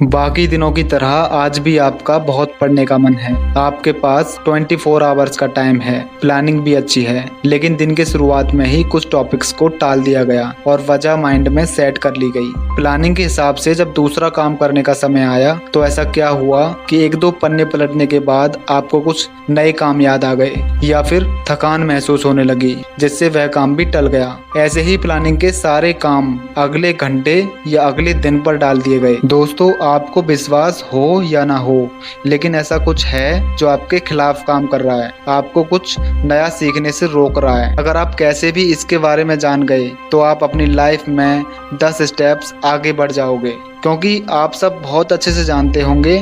बाकी दिनों की तरह आज भी आपका बहुत पढ़ने का मन है। आपके पास 24 आवर्स का टाइम है, प्लानिंग भी अच्छी है, लेकिन दिन के शुरुआत में ही कुछ टॉपिक्स को टाल दिया गया और वजह माइंड में सेट कर ली गई। प्लानिंग के हिसाब से जब दूसरा काम करने का समय आया तो ऐसा क्या हुआ कि एक दो पन्ने पलटने के बाद आपको कुछ नए काम याद आ गए या फिर थकान महसूस होने लगी, जिससे वह काम भी टल गया। ऐसे ही प्लानिंग के सारे काम अगले घंटे या अगले दिन पर डाल दिए गए। दोस्तों, आपको विश्वास हो या ना हो, लेकिन ऐसा कुछ है जो आपके खिलाफ काम कर रहा है, आपको कुछ नया सीखने से रोक रहा है। अगर आप कैसे भी इसके बारे में जान गए तो आप अपनी लाइफ में 10 स्टेप्स आगे बढ़ जाओगे, क्योंकि आप सब बहुत अच्छे से जानते होंगे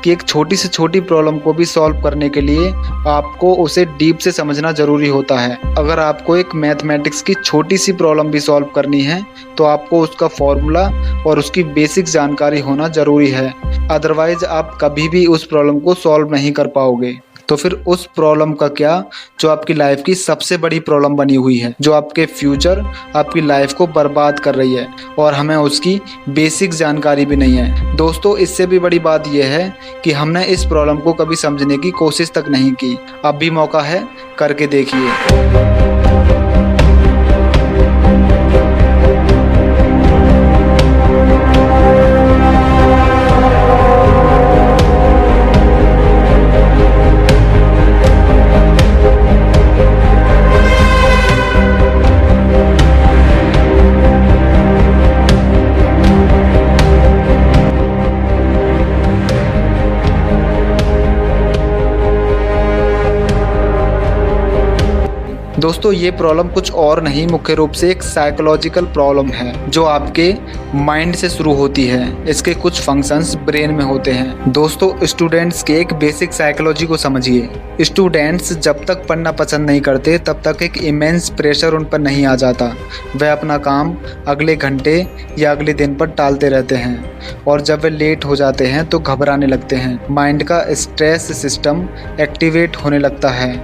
कि एक छोटी से छोटी प्रॉब्लम को भी सॉल्व करने के लिए आपको उसे डीप से समझना जरूरी होता है। अगर आपको एक मैथमेटिक्स की छोटी सी प्रॉब्लम भी सॉल्व करनी है तो आपको उसका फॉर्मूला और उसकी बेसिक जानकारी होना जरूरी है, अदरवाइज आप कभी भी उस प्रॉब्लम को सॉल्व नहीं कर पाओगे। तो फिर उस प्रॉब्लम का क्या जो आपकी लाइफ की सबसे बड़ी प्रॉब्लम बनी हुई है, जो आपके फ्यूचर, आपकी लाइफ को बर्बाद कर रही है और हमें उसकी बेसिक जानकारी भी नहीं है। दोस्तों, इससे भी बड़ी बात यह है कि हमने इस प्रॉब्लम को कभी समझने की कोशिश तक नहीं की। अब भी मौका है, करके देखिए। दोस्तों, ये प्रॉब्लम कुछ और नहीं, मुख्य रूप से एक साइकोलॉजिकल प्रॉब्लम है जो आपके माइंड से शुरू होती है। इसके कुछ फंक्शंस ब्रेन में होते हैं। दोस्तों, स्टूडेंट्स के एक बेसिक साइकोलॉजी को समझिए। स्टूडेंट्स जब तक पढ़ना पसंद नहीं करते तब तक एक इमेंस प्रेशर उन पर नहीं आ जाता। वह अपना काम अगले घंटे या अगले दिन पर टालते रहते हैं और जब वे लेट हो जाते हैं तो घबराने लगते हैं। माइंड का स्ट्रेस सिस्टम एक्टिवेट होने लगता है।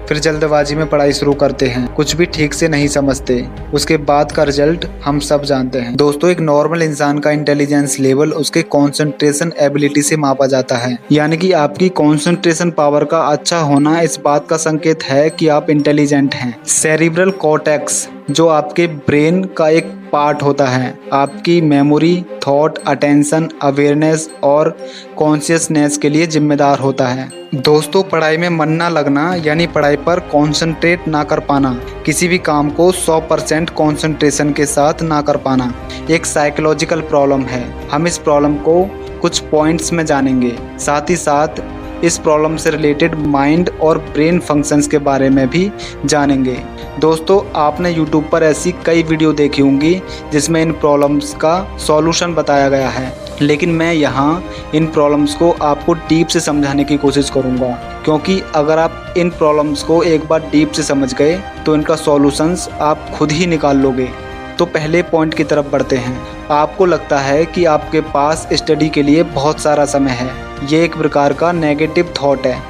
फिर जल्दबाजी में पढ़ाई शुरू करते हैं, कुछ भी ठीक से नहीं समझते। उसके बाद का रिजल्ट हम सब जानते हैं। दोस्तों, एक नॉर्मल इंसान का इंटेलिजेंस लेवल उसके कंसंट्रेशन एबिलिटी से मापा जाता है, यानी कि आपकी कंसंट्रेशन पावर का अच्छा होना इस बात का संकेत है कि आप इंटेलिजेंट हैं। सेरिब्रल कॉर्टेक्स, जो आपके ब्रेन का एक पार्ट होता है, आपकी मेमोरी, थॉट, अटेंशन, अवेयरनेस और कॉन्शियसनेस के लिए जिम्मेदार होता है। दोस्तों, पढ़ाई में मन ना लगना यानी पढ़ाई पर कॉन्सेंट्रेट ना कर पाना, किसी भी काम को 100% कॉन्सेंट्रेशन के साथ ना कर पाना, एक साइकोलॉजिकल प्रॉब्लम है। हम इस प्रॉब्लम को कुछ पॉइंट्स में जानेंगे, साथ ही साथ इस प्रॉब्लम से रिलेटेड माइंड और ब्रेन फंक्शंस के बारे में भी जानेंगे। दोस्तों, आपने YouTube पर ऐसी कई वीडियो देखी होंगी जिसमें इन प्रॉब्लम्स का सॉल्यूशन बताया गया है, लेकिन मैं यहाँ इन प्रॉब्लम्स को आपको डीप से समझाने की कोशिश करूँगा, क्योंकि अगर आप इन प्रॉब्लम्स को एक बार डीप से समझ गए तो इनका सॉल्यूशंस आप खुद ही निकाल लोगे। तो पहले पॉइंट की तरफ बढ़ते हैं। आपको लगता है कि आपके पास स्टडी के लिए बहुत सारा समय है। ये एक प्रकार का नेगेटिव थॉट है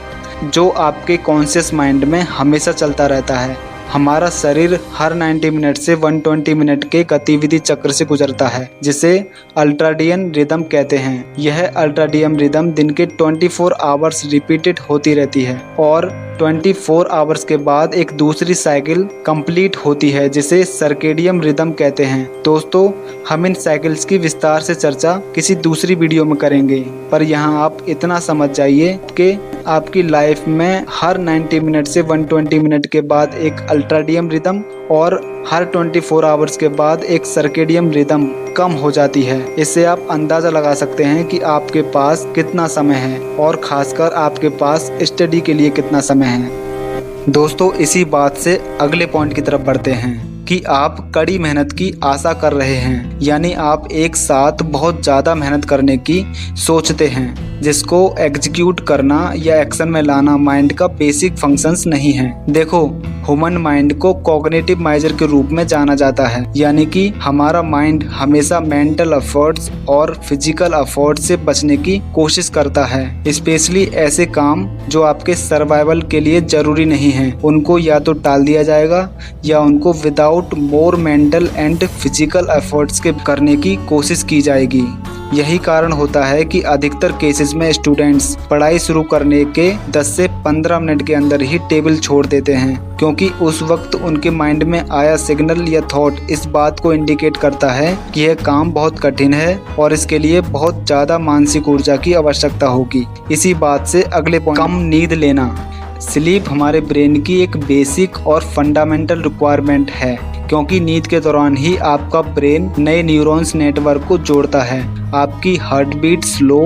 जो आपके कॉन्शियस माइंड में हमेशा चलता रहता है। हमारा शरीर हर 90 मिनट से 120 मिनट के गतिविधि चक्र से गुजरता है, जिसे अल्ट्राडियन रिदम कहते हैं। यह अल्ट्राडियन रिदम दिन के 24 आवर्स रिपीटेड होती रहती है और 24 आवर्स के बाद एक दूसरी साइकिल कंप्लीट होती है, जिसे सर्केडियन रिदम कहते हैं। दोस्तों, हम इन साइकिल्स की विस्तार से चर्चा किसी दूसरी वीडियो में करेंगे, पर यहाँ आप इतना समझ जाइए कि आपकी लाइफ में हर 90 मिनट से 120 मिनट के बाद एक अल्ट्राडियन रिदम और हर 24 आवर्स के बाद एक सर्केडियन रिदम कम हो जाती है। इससे आप अंदाज़ा लगा सकते हैं कि आपके पास कितना समय है और खासकर आपके पास स्टडी के लिए कितना समय है। दोस्तों, इसी बात से अगले पॉइंट की तरफ बढ़ते हैं कि आप कड़ी मेहनत की आशा कर रहे हैं, यानी आप एक साथ बहुत ज़्यादा मेहनत करने की सोचते हैं, जिसको एग्जीक्यूट करना या एक्शन में लाना माइंड का बेसिक फंक्शंस नहीं है। देखो, ह्यूमन माइंड को कॉग्निटिव मेजर के रूप में जाना जाता है, यानी कि हमारा माइंड हमेशा मेंटल एफर्ट्स और फिजिकल एफर्ट्स से बचने की कोशिश करता है। स्पेशली ऐसे काम जो आपके सर्वाइवल के लिए जरूरी नहीं है, उनको या तो टाल दिया जाएगा या उनको without more mental and physical efforts के करने की कोशिश की जाएगी। यही कारण होता है कि अधिकतर केसेस में स्टूडेंट्स पढ़ाई शुरू करने के 10 से 15 मिनट के अंदर ही टेबल छोड़ देते हैं, क्योंकि उस वक्त उनके माइंड में आया सिग्नल या थॉट इस बात को इंडिकेट करता है कि यह काम बहुत कठिन है और इसके लिए बहुत ज़्यादा मानसिक ऊर्जा की आवश्यकता होगी। इसी बात से अगले पॉइंट, कम नींद लेना। स्लीप हमारे ब्रेन की एक बेसिक और फंडामेंटल रिक्वायरमेंट है, क्योंकि नींद के दौरान ही आपका ब्रेन नए न्यूरॉन्स नेटवर्क को जोड़ता है। आपकी heart beat slow,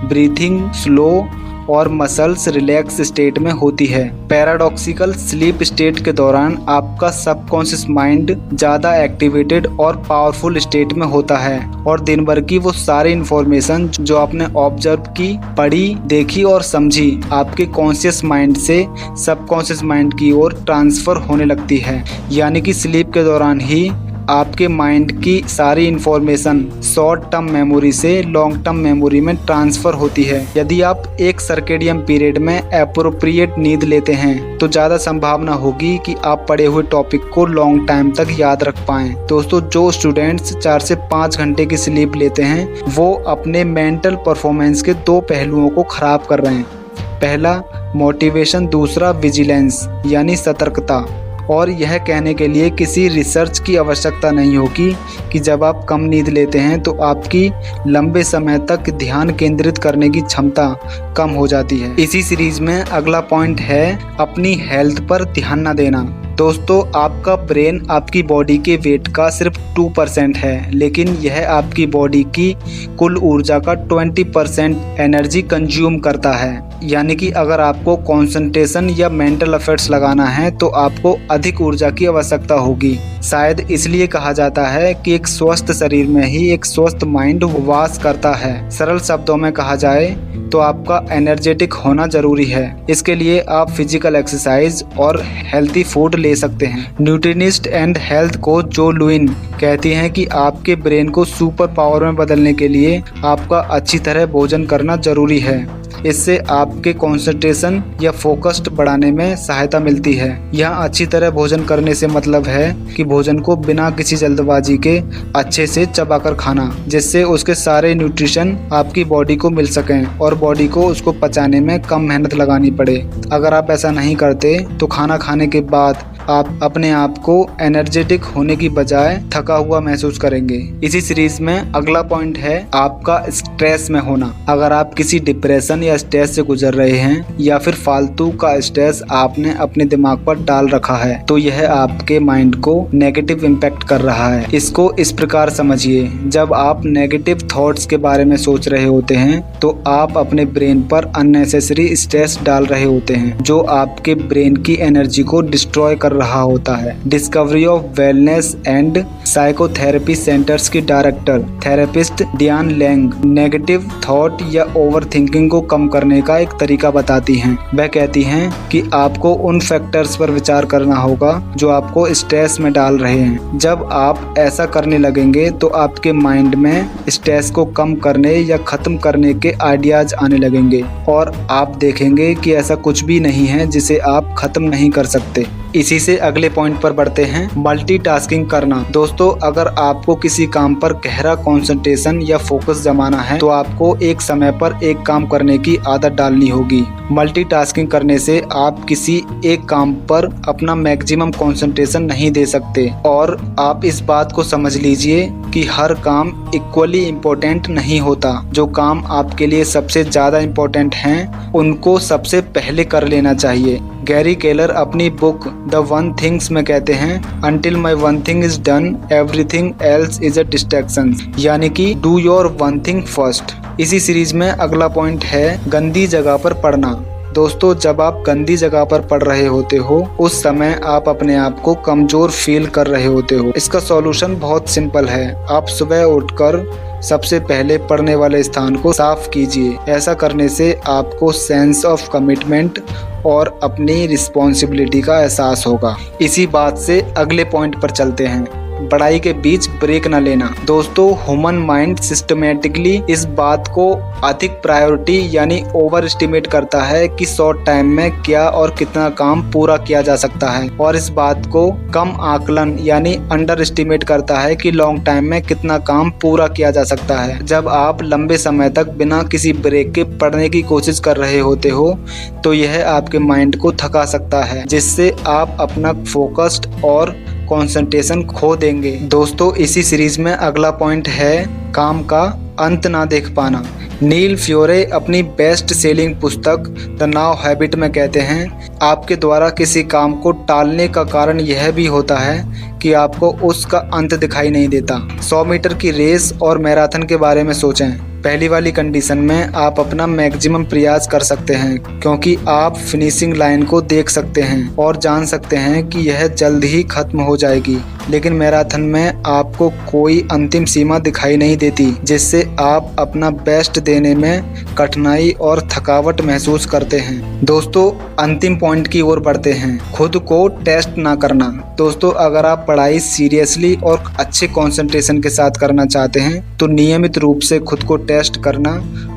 breathing slow और मसल्स रिलैक्स स्टेट में होती है। पैराडॉक्सिकल स्लीप स्टेट के दौरान आपका सबकॉन्शियस माइंड ज़्यादा एक्टिवेटेड और पावरफुल स्टेट में होता है और दिन भर की वो सारी इंफॉर्मेशन जो आपने ऑब्जर्व की, पढ़ी, देखी और समझी, आपके कॉन्शियस माइंड से सबकॉन्शियस माइंड की ओर ट्रांसफ़र होने लगती है। यानी कि स्लीप के दौरान ही आपके माइंड की सारी इंफॉर्मेशन शॉर्ट टर्म मेमोरी से लॉन्ग टर्म मेमोरी में ट्रांसफ़र होती है। यदि आप एक सर्केडियन पीरियड में एप्रोप्रिएट नींद लेते हैं तो ज़्यादा संभावना होगी कि आप पढ़े हुए टॉपिक को लॉन्ग टाइम तक याद रख पाएँ। दोस्तों, जो स्टूडेंट्स 4 से 5 घंटे की स्लीप लेते हैं वो अपने मेंटल परफॉर्मेंस के 2 पहलुओं को ख़राब कर रहे हैं। पहला मोटिवेशन, दूसरा विजिलेंस यानी सतर्कता। और यह कहने के लिए किसी रिसर्च की आवश्यकता नहीं होगी कि जब आप कम नींद लेते हैं तो आपकी लंबे समय तक ध्यान केंद्रित करने की क्षमता कम हो जाती है। इसी सीरीज में अगला पॉइंट है अपनी हेल्थ पर ध्यान न देना। दोस्तों, आपका ब्रेन आपकी बॉडी के वेट का सिर्फ 2% है, लेकिन यह आपकी बॉडी की कुल ऊर्जा का 20% एनर्जी कंज्यूम करता है। यानी कि अगर आपको कंसंट्रेशन या मेंटल एफर्ट्स लगाना है तो आपको अधिक ऊर्जा की आवश्यकता होगी। शायद इसलिए कहा जाता है कि एक स्वस्थ शरीर में ही एक स्वस्थ माइंड वास करता है। सरल शब्दों में कहा जाए तो आपका एनर्जेटिक होना जरूरी है। इसके लिए आप फिजिकल एक्सरसाइज और हेल्थी फूड ले सकते हैं। न्यूट्रिनिस्ट एंड हेल्थ कोच जो लुइन कहती हैं कि आपके ब्रेन को सुपर पावर में बदलने के लिए आपका अच्छी तरह भोजन करना जरूरी है। इससे आपके कंसंट्रेशन या फोकस्ड बढ़ाने में सहायता मिलती है। यहाँ अच्छी तरह भोजन करने से मतलब है कि भोजन को बिना किसी जल्दबाजी के अच्छे से चबाकर खाना, जिससे उसके सारे न्यूट्रिशन आपकी बॉडी को मिल सकें और बॉडी को उसको पचाने में कम मेहनत लगानी पड़े। अगर आप ऐसा नहीं करते तो खाना खाने के बाद आप अपने आप को एनर्जेटिक होने की बजाय थका हुआ महसूस करेंगे। इसी सीरीज में अगला पॉइंट है आपका स्ट्रेस में होना। अगर आप किसी डिप्रेशन या स्ट्रेस से गुजर रहे हैं या फिर फालतू का स्ट्रेस आपने अपने दिमाग पर डाल रखा है तो यह आपके माइंड को नेगेटिव इम्पैक्ट कर रहा है। इसको इस प्रकार समझिए, जब आप नेगेटिव थॉट्स के बारे में सोच रहे होते हैं तो आप अपने ब्रेन पर अननेसेसरी स्ट्रेस डाल रहे होते हैं जो आपके ब्रेन की एनर्जी को डिस्ट्रॉय कर रहा होता है। Discovery of wellness and psychotherapy centres की director therapist Diane Lang negative thought या ओवर थिंकिंग को कम करने का एक तरीका बताती हैं। वह कहती हैं कि आपको उन फैक्टर्स पर विचार करना होगा जो आपको स्ट्रेस में डाल रहे हैं। जब आप ऐसा करने लगेंगे तो आपके माइंड में स्ट्रेस को कम करने या खत्म करने के आइडियाज आने लगेंगे और आप देखेंगे कि ऐसा कुछ भी नहीं है जिसे आप खत्म नहीं कर सकते। इसी से अगले पॉइंट पर बढ़ते हैं, मल्टीटास्किंग करना। दोस्तों, अगर आपको किसी काम पर गहरा कंसंट्रेशन या फोकस जमाना है तो आपको एक समय पर एक काम करने की आदत डालनी होगी। मल्टीटास्किंग करने से आप किसी एक काम पर अपना मैक्सिमम कंसंट्रेशन नहीं दे सकते और आप इस बात को समझ लीजिए कि हर काम इक्वली इम्पोर्टेंट नहीं होता। जो काम आपके लिए सबसे ज़्यादा इम्पोर्टेंट हैं उनको सबसे पहले कर लेना चाहिए। गैरी केलर अपनी बुक द वन थिंग्स में कहते हैं, Until my one thing is done, everything else is a distraction। यानी कि do your one thing first. इसी सीरीज में अगला पॉइंट है गंदी जगह पर पढ़ना। दोस्तों, जब आप गंदी जगह पर पढ़ रहे होते हो उस समय आप अपने आप को कमजोर फील कर रहे होते हो। इसका सॉल्यूशन बहुत सिंपल है। आप सुबह उठकर सबसे पहले पढ़ने वाले स्थान को साफ कीजिए। ऐसा करने से आपको सेंस ऑफ कमिटमेंट और अपनी रिस्पॉन्सिबिलिटी का एहसास होगा। इसी बात से अगले पॉइंट पर चलते हैं। पढ़ाई के बीच ब्रेक न लेना। दोस्तों, ह्यूमन माइंड सिस्टमेटिकली इस बात को अधिक प्रायोरिटी यानी ओवर एस्टिमेट करता है कि शॉर्ट टाइम में क्या और कितना काम पूरा किया जा सकता है, और इस बात को कम आकलन यानी अंडर एस्टिमेट करता है कि लॉन्ग टाइम में कितना काम पूरा किया जा सकता है। जब आप लंबे समय तक बिना किसी ब्रेक के पढ़ने की कोशिश कर रहे होते हो तो यह आपके माइंड को थका सकता है, जिससे आप अपना फोकस्ड और कंसंट्रेशन खो देंगे। दोस्तों, इसी सीरीज में अगला पॉइंट है काम का अंत ना देख पाना। नील फ्योरे अपनी बेस्ट सेलिंग पुस्तक द नाउ हैबिट में कहते हैं, आपके द्वारा किसी काम को टालने का कारण यह भी होता है कि आपको उसका अंत दिखाई नहीं देता। 100 मीटर की रेस और मैराथन के बारे में सोचें। पहली वाली कंडीशन में आप अपना मैक्सिमम प्रयास कर सकते हैं क्योंकि आप फिनिशिंग लाइन को देख सकते हैं और जान सकते हैं कि यह जल्द ही खत्म हो जाएगी। लेकिन मैराथन में आपको कोई अंतिम सीमा दिखाई नहीं देती, जिससे आप अपना बेस्ट देने में कठिनाई और थकावट महसूस करते हैं। दोस्तों, अंतिम पॉइंट की ओर बढ़ते हैं, खुद को टेस्ट ना करना। दोस्तों, अगर आप पढ़ाई सीरियसली और अच्छे कंसंट्रेशन के साथ करना चाहते हैं तो नियमित रूप से खुद को टेस्ट करना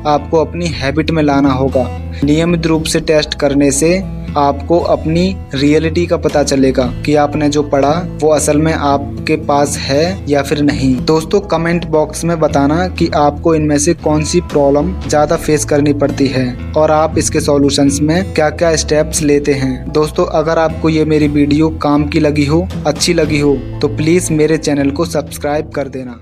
आपको अपनी हैबिट में लाना होगा। नियमित रूप से टेस्ट करने से आपको अपनी रियलिटी का पता चलेगा कि आपने जो पढ़ा वो असल में आपके पास है या फिर नहीं। दोस्तों, कमेंट बॉक्स में बताना कि आपको इनमें से कौन सी प्रॉब्लम ज़्यादा फेस करनी पड़ती है और आप इसके सॉल्यूशंस में क्या क्या स्टेप्स लेते हैं। दोस्तों, अगर आपको ये मेरी वीडियो काम की लगी हो, अच्छी लगी हो तो प्लीज़ मेरे चैनल को सब्सक्राइब कर देना।